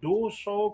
200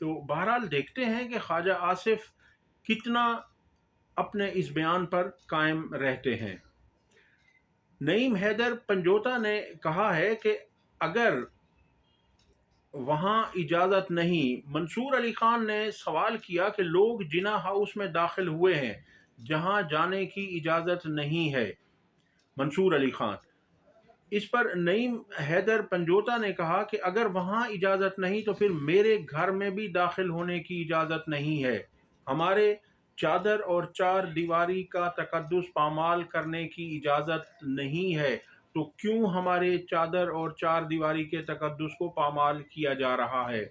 تو بہرحال دیکھتے ہیں کہ خواجہ آصف کتنا اپنے اس بیان پر قائم رہتے ہیں۔ نعیم حیدر پنجوتا نے کہا ہے کہ اگر وہاں اجازت نہیں، منصور علی خان نے سوال کیا کہ لوگ جنا ہاؤس میں داخل ہوئے ہیں جہاں جانے کی اجازت نہیں ہے، منصور علی خان۔ اس پر نعیم حیدر پنجوتا نے کہا کہ اگر وہاں اجازت نہیں تو پھر میرے گھر میں بھی داخل ہونے کی اجازت نہیں ہے، ہمارے چادر اور چار دیواری کا تقدس پامال کرنے کی اجازت نہیں ہے، تو کیوں ہمارے چادر اور چار دیواری کے تقدس کو پامال کیا جا رہا ہے؟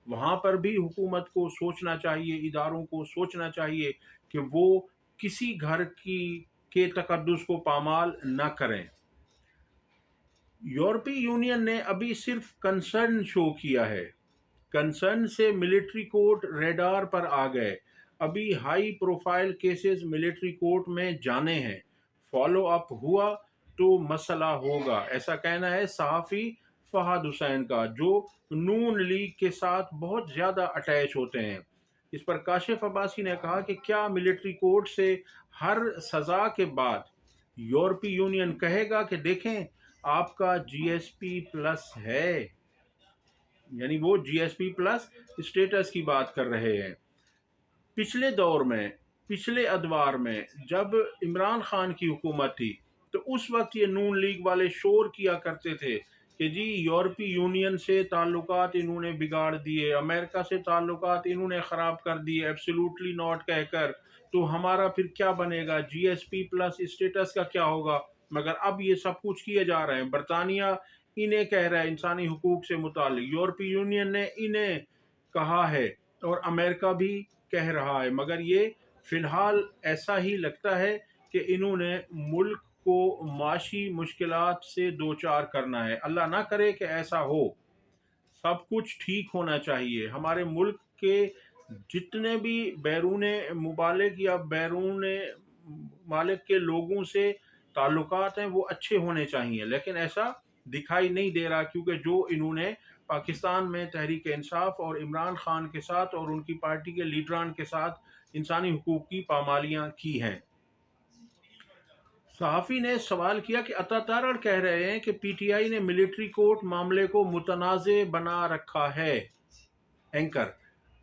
وہاں پر بھی حکومت کو سوچنا چاہیے، اداروں کو سوچنا چاہیے کہ وہ کسی گھر کے تقدس کو پامال نہ کریں۔ یورپی یونین نے ابھی صرف کنسرن شو کیا ہے، کنسرن سے ملٹری کورٹ ریڈار پر آ گئے، ابھی high profile cases military court میں جانے ہیں، فالو اپ ہوا تو مسئلہ ہوگا، ایسا کہنا ہے صحافی فہد حسین کا، جو نون لیگ کے ساتھ بہت زیادہ اٹیچ ہوتے ہیں۔ اس پر کاشف عباسی نے کہا کہ کیا ملٹری کورٹ سے ہر سزا کے بعد یورپی یونین کہے گا کہ دیکھیں آپ کا جی ایس پی پلس ہے، یعنی وہ جی ایس پی پلس اسٹیٹس کی بات کر رہے ہیں۔ پچھلے دور میں، پچھلے ادوار میں جب عمران خان کی حکومت تھی تو اس وقت یہ نون لیگ والے شور کیا کرتے تھے کہ جی یورپی یونین سے تعلقات انہوں نے بگاڑ دیے، امریکہ سے تعلقات انہوں نے خراب کر دیے ایبسولوٹلی ناٹ کہہ کر، تو ہمارا پھر کیا بنے گا، جی ایس پی پلس اسٹیٹس کا کیا ہوگا؟ مگر اب یہ سب کچھ کیے جا رہے ہیں، برطانیہ انہیں کہہ رہا ہے انسانی حقوق سے متعلق، یورپی یونین نے انہیں کہا ہے اور امریکہ بھی کہہ رہا ہے، مگر یہ فی الحال ایسا ہی لگتا ہے کہ انہوں نے ملک کو معاشی مشکلات سے دوچار کرنا ہے۔ اللہ نہ کرے کہ ایسا ہو، سب کچھ ٹھیک ہونا چاہیے، ہمارے ملک کے جتنے بھی بیرون ممالک یا بیرون ممالک کے لوگوں سے تعلقات ہیں وہ اچھے ہونے چاہیے، لیکن ایسا دکھائی نہیں دے رہا، کیونکہ جو انہوں نے پاکستان میں تحریک انصاف اور عمران خان کے ساتھ اور ان کی پارٹی کے لیڈران کے ساتھ انسانی حقوق کی پامالیاں کی ہیں۔ صحافی نے سوال کیا کہ عطا تارڑ کہہ رہے ہیں کہ پی ٹی آئی نے ملٹری کورٹ معاملے کو متنازع بنا رکھا ہے، اینکر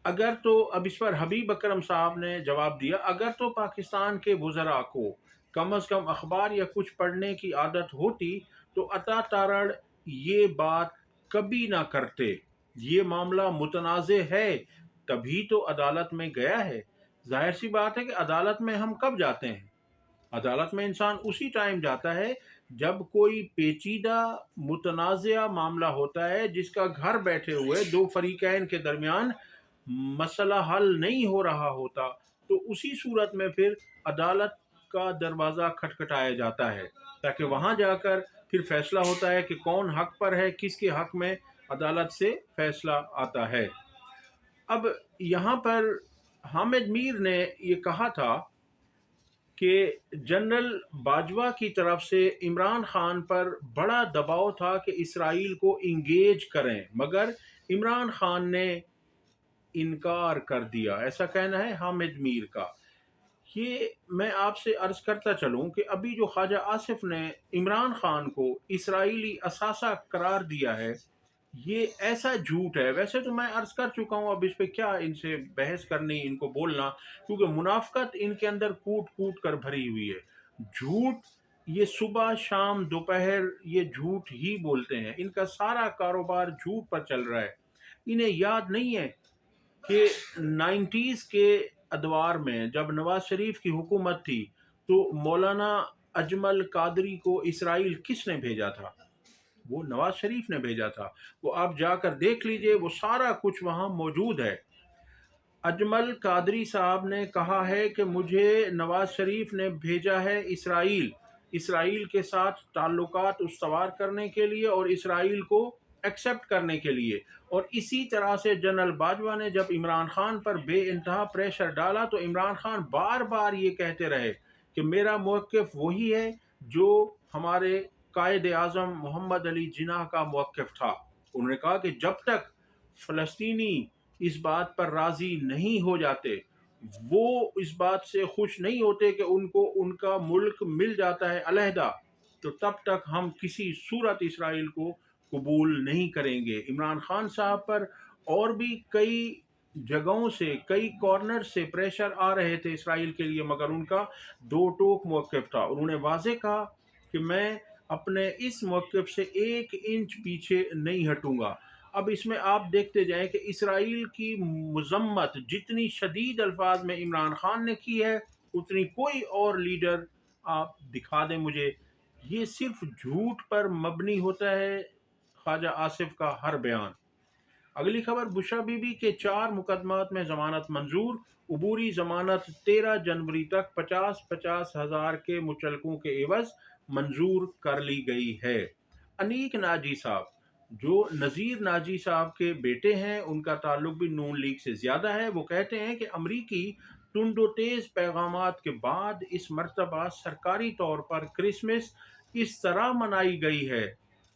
اگر تو، اب اس پر حبیب اکرم صاحب نے جواب دیا، اگر تو پاکستان کے وزراء کو کم از کم اخبار یا کچھ پڑھنے کی عادت ہوتی تو عطا تارڑ یہ بات کبھی نہ کرتے، یہ معاملہ متنازع ہے تبھی تو عدالت میں گیا ہے۔ ظاہر سی بات ہے کہ عدالت میں ہم کب جاتے ہیں؟ عدالت میں انسان اسی ٹائم جاتا ہے جب کوئی پیچیدہ متنازع معاملہ ہوتا ہے جس کا گھر بیٹھے ہوئے دو فریقین کے درمیان مسئلہ حل نہیں ہو رہا ہوتا، تو اسی صورت میں پھر عدالت کا دروازہ کھٹکھٹایا جاتا ہے، تاکہ وہاں جا کر پھر فیصلہ ہوتا ہے کہ کون حق پر ہے، کس کے حق میں عدالت سے فیصلہ آتا ہے۔ اب یہاں پر حامد میر نے یہ کہا تھا کہ جنرل باجوہ کی طرف سے عمران خان پر بڑا دباؤ تھا کہ اسرائیل کو انگیج کریں، مگر عمران خان نے انکار کر دیا، ایسا کہنا ہے حامد میر کا۔ یہ میں آپ سے عرض کرتا چلوں کہ ابھی جو خواجہ آصف نے عمران خان کو اسرائیلی اثاثہ قرار دیا ہے، یہ ایسا جھوٹ ہے، ویسے تو میں عرض کر چکا ہوں، اب اس پہ کیا ان سے بحث کرنی، ان کو بولنا، کیونکہ منافقت ان کے اندر کوٹ کوٹ کر بھری ہوئی ہے، جھوٹ یہ صبح شام دوپہر یہ جھوٹ ہی بولتے ہیں، ان کا سارا کاروبار جھوٹ پر چل رہا ہے۔ انہیں یاد نہیں ہے کہ نائنٹیز کے ادوار میں جب نواز شریف کی حکومت تھی تو مولانا اجمل قادری کو اسرائیل کس نے بھیجا تھا؟ وہ نواز شریف نے بھیجا تھا، وہ آپ جا کر دیکھ لیجئے، وہ سارا کچھ وہاں موجود ہے۔ اجمل قادری صاحب نے کہا ہے کہ مجھے نواز شریف نے بھیجا ہے اسرائیل کے ساتھ تعلقات استوار کرنے کے لیے اور اسرائیل کو ایکسیپٹ کرنے کے لیے، اور اسی طرح سے جنرل باجوہ نے جب عمران خان پر بے انتہا پریشر ڈالا تو عمران خان بار بار یہ کہتے رہے کہ میرا موقف وہی ہے جو ہمارے قائد اعظم محمد علی جناح کا موقف تھا۔ انہوں نے کہا کہ جب تک فلسطینی اس بات پر راضی نہیں ہو جاتے، وہ اس بات سے خوش نہیں ہوتے کہ ان کو ان کا ملک مل جاتا ہے علیحدہ، تو تب تک ہم کسی صورت اسرائیل کو قبول نہیں کریں گے۔ عمران خان صاحب پر اور بھی کئی جگہوں سے، کئی کارنر سے پریشر آ رہے تھے اسرائیل کے لیے، مگر ان کا دو ٹوک موقف تھا۔ انہوں نے واضح کہا کہ میں اپنے اس موقف سے 1 انچ پیچھے نہیں ہٹوں گا۔ اب اس میں آپ دیکھتے جائیں کہ اسرائیل کی مذمت جتنی شدید الفاظ میں عمران خان نے کی ہے، اتنی کوئی اور لیڈر آپ دکھا دیں مجھے۔ یہ صرف جھوٹ پر مبنی ہوتا ہے خواجہ آصف کا ہر بیان۔ اگلی خبر، بشرا بی بی کے 4 مقدمات میں ضمانت منظور، عبوری ضمانت 13 جنوری تک 50 ہزار کے مچلقوں کے عوض منظور کر لی گئی ہے۔ انیک ناجی صاحب جو نذیر ناجی صاحب کے بیٹے ہیں، ان کا تعلق بھی نون لیگ سے زیادہ ہے، وہ کہتے ہیں کہ امریکی تند و تیز پیغامات کے بعد اس مرتبہ سرکاری طور پر کرسمس اس طرح منائی گئی ہے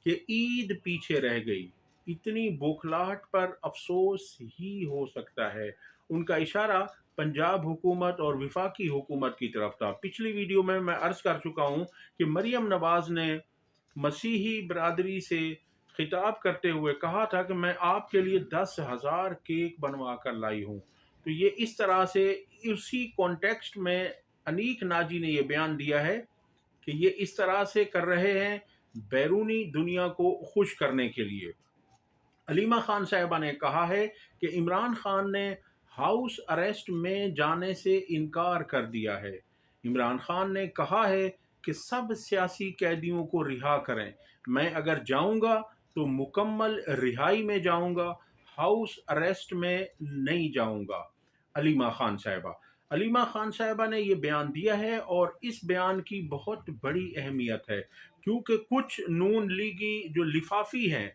کہ عید پیچھے رہ گئی۔ اتنی بوکھلاہٹ پر افسوس ہی ہو سکتا ہے۔ ان کا اشارہ پنجاب حکومت اور وفاقی حکومت کی طرف تھا۔ پچھلی ویڈیو میں عرض کر چکا ہوں کہ مریم نواز نے مسیحی برادری سے خطاب کرتے ہوئے کہا تھا کہ میں آپ کے لیے 10,000 کیک بنوا کر لائی ہوں۔ تو یہ اس طرح سے اسی کانٹیکسٹ میں انیک ناجی نے یہ بیان دیا ہے کہ یہ اس طرح سے کر رہے ہیں بیرونی دنیا کو خوش کرنے کے لیے۔ علیمہ خان صاحبہ نے کہا ہے کہ عمران خان نے ہاؤس اریسٹ میں جانے سے انکار کر دیا ہے۔ عمران خان نے کہا ہے کہ سب سیاسی قیدیوں کو رہا کریں، میں اگر جاؤں گا تو مکمل رہائی میں جاؤں گا، ہاؤس اریسٹ میں نہیں جاؤں گا۔ علیمہ خان صاحبہ نے یہ بیان دیا ہے، اور اس بیان کی بہت بڑی اہمیت ہے، کیونکہ کچھ نون لیگی جو لفافی ہیں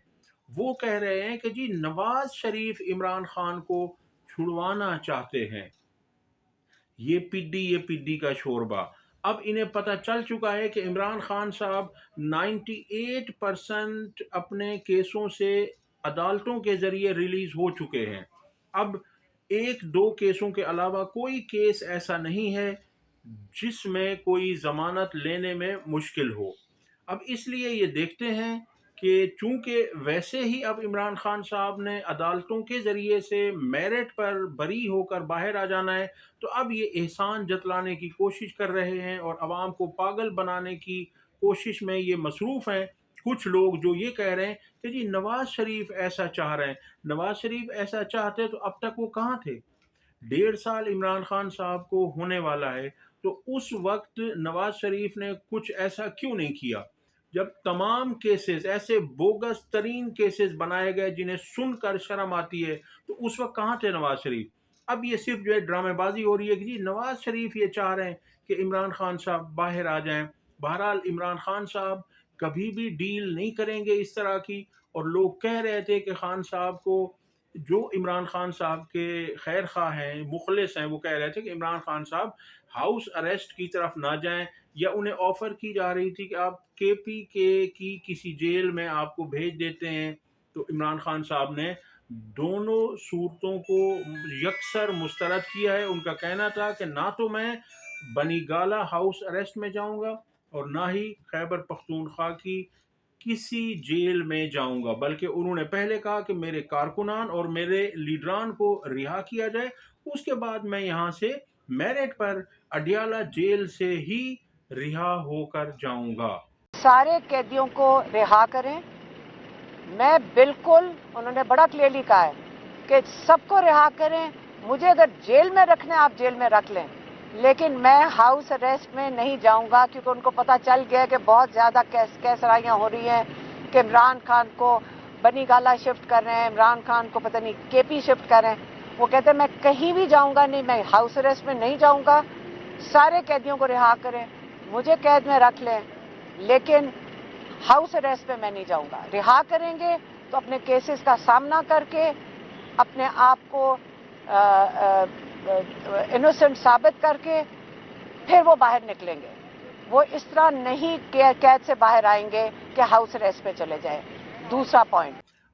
وہ کہہ رہے ہیں کہ جی نواز شریف عمران خان کو چھڑوانا چاہتے ہیں۔ یہ پڈی کا شوربہ۔ اب انہیں پتہ چل چکا ہے کہ عمران خان صاحب 98% اپنے کیسوں سے عدالتوں کے ذریعے ریلیز ہو چکے ہیں۔ اب 1-2 کیسوں کے علاوہ کوئی کیس ایسا نہیں ہے جس میں کوئی ضمانت لینے میں مشکل ہو۔ اب اس لیے یہ دیکھتے ہیں کہ چونکہ ویسے ہی اب عمران خان صاحب نے عدالتوں کے ذریعے سے میرٹ پر بری ہو کر باہر آ جانا ہے، تو اب یہ احسان جتلانے کی کوشش کر رہے ہیں اور عوام کو پاگل بنانے کی کوشش میں یہ مصروف ہیں۔ کچھ لوگ جو یہ کہہ رہے ہیں کہ جی نواز شریف ایسا چاہ رہے ہیں، نواز شریف ایسا چاہتے تو اب تک وہ کہاں تھے؟ 1.5 سال عمران خان صاحب کو ہونے والا ہے، تو اس وقت نواز شریف نے کچھ ایسا کیوں نہیں کیا؟ جب تمام کیسز ایسے بوگس ترین کیسز بنائے گئے جنہیں سن کر شرم آتی ہے، تو اس وقت کہاں تھے نواز شریف؟ اب یہ صرف جو ہے ڈرامے بازی ہو رہی ہے کہ جی نواز شریف یہ چاہ رہے ہیں کہ عمران خان صاحب باہر آ جائیں۔ بہرحال عمران خان صاحب کبھی بھی ڈیل نہیں کریں گے اس طرح کی، اور لوگ کہہ رہے تھے کہ خان صاحب کو، جو عمران خان صاحب کے خیر خواہ ہیں، مخلص ہیں، وہ کہہ رہے تھے کہ عمران خان صاحب ہاؤس اریسٹ کی طرف نہ جائیں، یا انہیں آفر کی جا رہی تھی کہ آپ KPK کی کسی جیل میں آپ کو بھیج دیتے ہیں۔ تو عمران خان صاحب نے دونوں صورتوں کو یکسر مسترد کیا ہے۔ ان کا کہنا تھا کہ نہ تو میں بنی گالہ ہاؤس اریسٹ میں جاؤں گا، اور نہ ہی خیبر پختونخوا کی کسی جیل میں جاؤں گا، بلکہ انہوں نے پہلے کہا کہ میرے کارکنان اور میرے لیڈران کو رہا کیا جائے، اس کے بعد میں یہاں سے میرٹ پر اڈیالہ جیل سے ہی رہا ہو کر جاؤں گا۔ سارے قیدیوں کو رہا کریں، میں بالکل، انہوں نے بڑا کلیئرلی کہا ہے کہ سب کو رہا کریں، مجھے اگر جیل میں رکھنا ہے آپ جیل میں رکھ لیں، لیکن میں ہاؤس اریسٹ میں نہیں جاؤں گا، کیونکہ ان کو پتہ چل گیا کہ بہت زیادہ کیسرائیاں ہو رہی ہیں کہ عمران خان کو بنی گالہ شفٹ کر رہے ہیں، عمران خان کو پتہ نہیں KP شفٹ کر رہے ہیں۔ وہ کہتے ہیں میں کہیں بھی جاؤں گا نہیں، میں ہاؤس اریسٹ میں نہیں جاؤں گا، سارے قیدیوں کو رہا کریں، مجھے قید میں رکھ لیں، لیکن ہاؤس اریسٹ پہ میں نہیں جاؤں گا۔ رہا کریں گے تو اپنے کیسز کا سامنا کر کے اپنے آپ کو انوسنٹ ثابت کر کے پھر وہ باہر نکلیں گے۔ وہ اس طرح نہیں قید سے باہر آئیں گے کہ ہاؤس اریسٹ پہ چلے جائیں۔ دوسرا پوائنٹ،